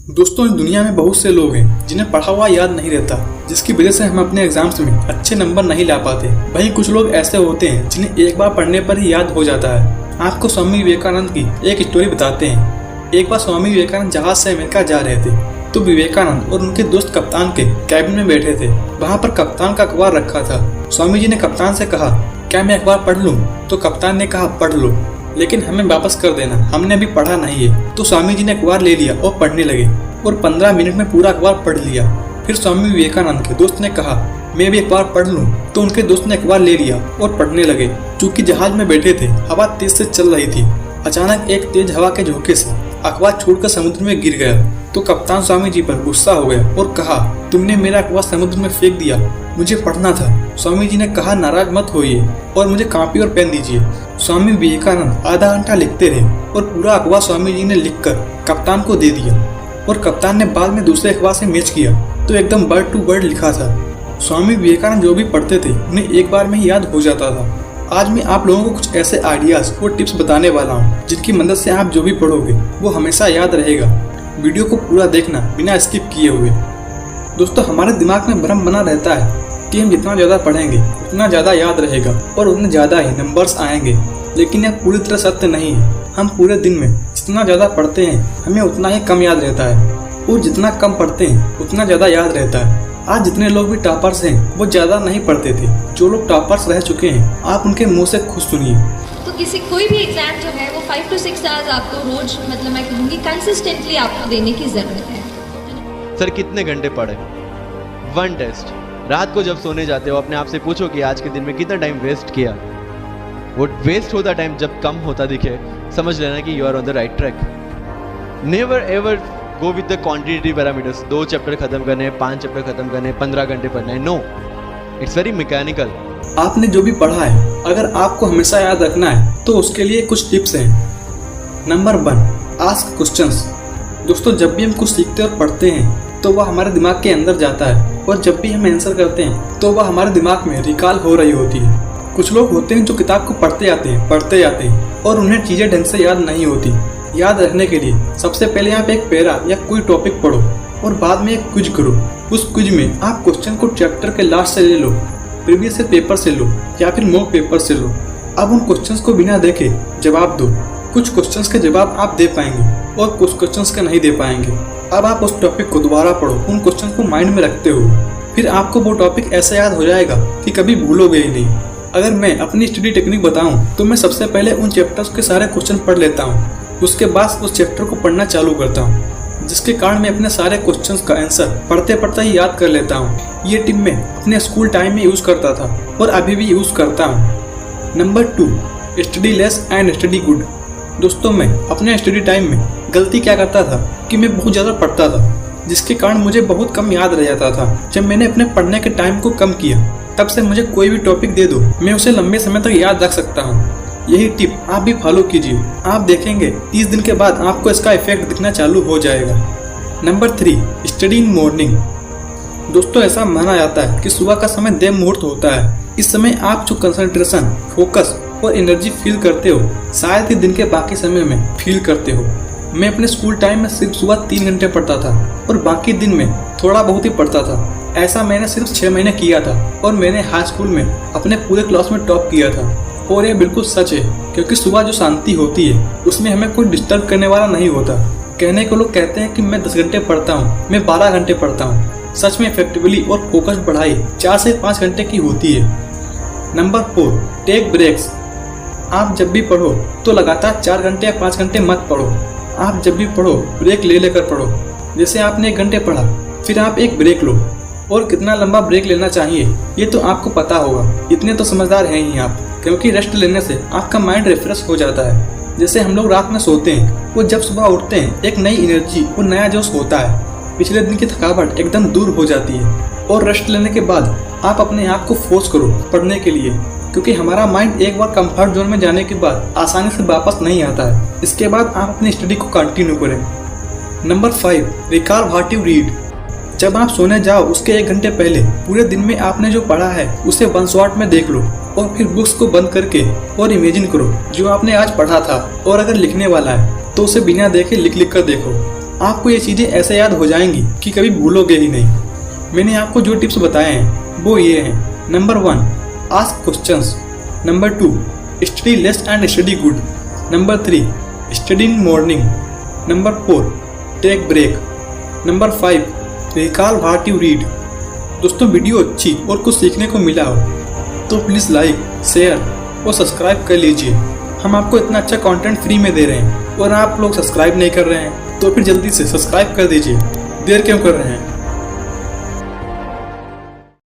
दोस्तों, इस दुनिया में बहुत से लोग हैं जिन्हें पढ़ा हुआ याद नहीं रहता, जिसकी वजह से हम अपने एग्जाम्स में अच्छे नंबर नहीं ला पाते। वहीं कुछ लोग ऐसे होते हैं जिन्हें एक बार पढ़ने पर ही याद हो जाता है। आपको स्वामी विवेकानंद की एक स्टोरी बताते हैं। एक बार स्वामी विवेकानंद जहाज से अमेरिका जा रहे थे तो विवेकानंद और उनके दोस्त कप्तान के कैबिन में बैठे थे। वहाँ पर कप्तान का अखबार रखा था। स्वामी जी ने कप्तान से कहा, क्या मैं अखबार पढ़ लूँ? तो कप्तान ने कहा, पढ़ लो, लेकिन हमें वापस कर देना, हमने अभी पढ़ा नहीं है। तो स्वामी जी ने अखबार ले लिया और पढ़ने लगे और 15 मिनट में पूरा अखबार पढ़ लिया। फिर स्वामी विवेकानंद के दोस्त ने कहा, मैं भी अखबार पढ़ लूं। तो उनके दोस्त ने अखबार ले लिया और पढ़ने लगे। चूंकि जहाज में बैठे थे, हवा तेज से चल रही थी। अचानक एक तेज हवा के झोंके से अखबार छोड़कर समुद्र में गिर गया। तो कप्तान स्वामी जी पर गुस्सा हो गया और कहा, तुमने मेरा अखबार समुद्र में फेंक दिया, मुझे पढ़ना था। स्वामी जी ने कहा, नाराज मत होइए और मुझे कॉपी और पेन दीजिए। स्वामी विवेकानंद आधा घंटा लिखते रहे और पूरा अखबार स्वामी जी ने लिखकर कप्तान को दे दिया और कप्तान ने बाद में दूसरे अखबार से मैच किया तो एकदम वर्ड टू वर्ड लिखा था। स्वामी विवेकानंद जो भी पढ़ते थे उन्हें एक बार में ही याद हो जाता था। आज मैं आप लोगों को कुछ ऐसे आइडियाज और टिप्स बताने वाला हूँ जिनकी मदद से आप जो भी पढ़ोगे वो हमेशा याद रहेगा। वीडियो को पूरा देखना बिना स्किप किए हुए। दोस्तों, हमारे दिमाग में भ्रम बना रहता है कि हम जितना ज़्यादा पढ़ेंगे उतना ज़्यादा याद रहेगा और उतने ज़्यादा ही नंबर्स आएंगे, लेकिन यह पूरी तरह सत्य नहीं है। हम पूरे दिन में जितना ज़्यादा पढ़ते हैं हमें उतना ही कम याद रहता है और जितना कम पढ़ते हैं उतना ज़्यादा याद रहता है। आज जितने लोग भी टॉपर्स हैं वो ज़्यादा नहीं पढ़ते थे। जो लोग टॉपर्स रह चुके हैं आप उनके मुँह से खुद सुनिए। तो कोई भी एग्जाम जो है वो 5 to 6 आवर्स आपको रोज, मतलब मैं कहूँगी कंसिस्टेंटली आपको देने की ज़रूरत है। सर कितने घंटे पढ़े? 1 टेस्ट। रात को जब सोने जाते हो अपने आप से पूछो कि आज के दिन में कितना टाइम वेस्ट किया। वो वेस्ट होता टाइम जब कम होता दिखे, समझ लेना कि you are on the right track. Never ever go with the quantity parameters. 2 chapter खत्म करने, 5 चैप्टर खत्म करने, 15 घंटे पढ़ना है। No, it's very mechanical. आपने जो भी पढ़ा है अगर आपको हमेशा याद रखना है तो उसके लिए कुछ टिप्स हैं। Number 1, ask questions. दोस्तों, जब भी हम कुछ सीखते और पढ़ते हैं तो वह हमारे दिमाग के अंदर जाता है और जब भी हम आंसर करते हैं तो वह हमारे दिमाग में रिकॉल हो रही होती है। कुछ लोग होते हैं जो किताब को पढ़ते जाते हैं और उन्हें चीज़ें ढंग से याद नहीं होती। याद रखने के लिए सबसे पहले आप एक पैरा या कोई टॉपिक पढ़ो और बाद में एक क्विज करो। उस क्विज में आप क्वेश्चन को चैप्टर के लास्ट से ले लो, प्रीवियस से पेपर से लो या फिर मॉक पेपर से लो। अब उन क्वेश्चंस को बिना देखे जवाब दो। कुछ क्वेश्चंस के जवाब आप दे पाएंगे और कुछ क्वेश्चंस के नहीं दे पाएंगे। अब आप उस टॉपिक को दोबारा पढ़ो, उन क्वेश्चंस को माइंड में रखते हो, फिर आपको वो टॉपिक ऐसा याद हो जाएगा कि कभी भूलोगे ही नहीं। अगर मैं अपनी स्टडी टेक्निक बताऊं तो मैं सबसे पहले उन चैप्टर्स के सारे क्वेश्चन पढ़ लेता हूं, उसके बाद उस चैप्टर को पढ़ना चालू करता हूं, जिसके कारण मैं अपने सारे क्वेश्चंस का आंसर पढ़ते पढ़ते ही याद कर लेता हूं। ये टिप मैं अपने स्कूल टाइम में यूज़ करता था और अभी भी यूज़ करता हूं। Number 2, study less and study good. दोस्तों, मैं अपने स्टडी टाइम में गलती क्या करता था कि मैं बहुत ज़्यादा पढ़ता था, जिसके कारण मुझे बहुत कम याद रह जाता था। जब मैंने अपने पढ़ने के टाइम को कम किया तब से मुझे कोई भी टॉपिक दे दो मैं उसे लंबे समय तक याद रख सकता हूँ। यही टिप आप भी फॉलो कीजिए, आप देखेंगे 30 दिन के बाद आपको इसका इफेक्ट दिखना चालू हो जाएगा। Number 3, study in morning. दोस्तों, ऐसा माना जाता है कि सुबह का समय देव मुहूर्त होता है। इस समय आप जो कंसंट्रेशन, फोकस और एनर्जी फील करते हो शायद ही दिन के बाकी समय में फील करते हो। मैं अपने स्कूल टाइम में सिर्फ सुबह 3 घंटे पढ़ता था और बाकी दिन में थोड़ा बहुत ही पढ़ता था। ऐसा मैंने सिर्फ 6 महीने किया था और मैंने हाई स्कूल में अपने पूरे क्लास में टॉप किया था। और यह बिल्कुल सच है, क्योंकि सुबह जो शांति होती है उसमें हमें कोई डिस्टर्ब करने वाला नहीं होता। कहने को लोग कहते हैं कि मैं 10 घंटे पढ़ता हूँ, मैं 12 घंटे पढ़ता हूँ। सच में इफेक्टिवली और फोकस्ड पढ़ाई 4 से 5 घंटे की होती है। Number 4, take breaks. आप जब भी पढ़ो तो लगातार 4 घंटे या 5 घंटे मत पढ़ो। आप जब भी पढ़ो ब्रेक ले लेकर पढ़ो। जैसे आपने 1 घंटे पढ़ा, फिर आप एक ब्रेक लो। और कितना लंबा ब्रेक लेना चाहिए ये तो आपको पता होगा, इतने तो समझदार हैं ही आप, क्योंकि रेस्ट लेने से आपका माइंड रिफ्रेश हो जाता है। जैसे हम लोग रात में सोते हैं वो जब सुबह उठते हैं एक नई एनर्जी और नया जोश होता है, पिछले दिन की थकावट एकदम दूर हो जाती है। और रेस्ट लेने के बाद आप अपने आप को फोर्स करो पढ़ने के लिए, क्योंकि हमारा माइंड एक बार कंफर्ट जोन में जाने के बाद आसानी से वापस नहीं आता है। इसके बाद आप अपनी स्टडी को कंटिन्यू करें। Number 5, recall what you read. जब आप सोने जाओ उसके 1 घंटे पहले पूरे दिन में आपने जो पढ़ा है उसे 1 शॉट में देख लो और फिर बुक्स को बंद करके और इमेजिन करो जो आपने आज पढ़ा था। और अगर लिखने वाला है तो उसे बिना देखे लिख कर देखो। आपको ये चीज़ें ऐसे याद हो जाएंगी कि कभी भूलोगे ही नहीं। मैंने आपको जो टिप्स बताए हैं वो ये हैं। Number 1, ask questions. Number 2, study less and study good. Number 3, study in morning. Number 4, take break. Number 5, recall what you read. दोस्तों वीडियो अच्छी और कुछ सीखने को मिला हो तो प्लीज़ लाइक, शेयर और सब्सक्राइब कर लीजिए। हम आपको इतना अच्छा कंटेंट फ्री में दे रहे हैं और आप लोग सब्सक्राइब नहीं कर रहे हैं तो फिर जल्दी से सब्सक्राइब कर दीजिए। देर क्यों कर रहे हैं?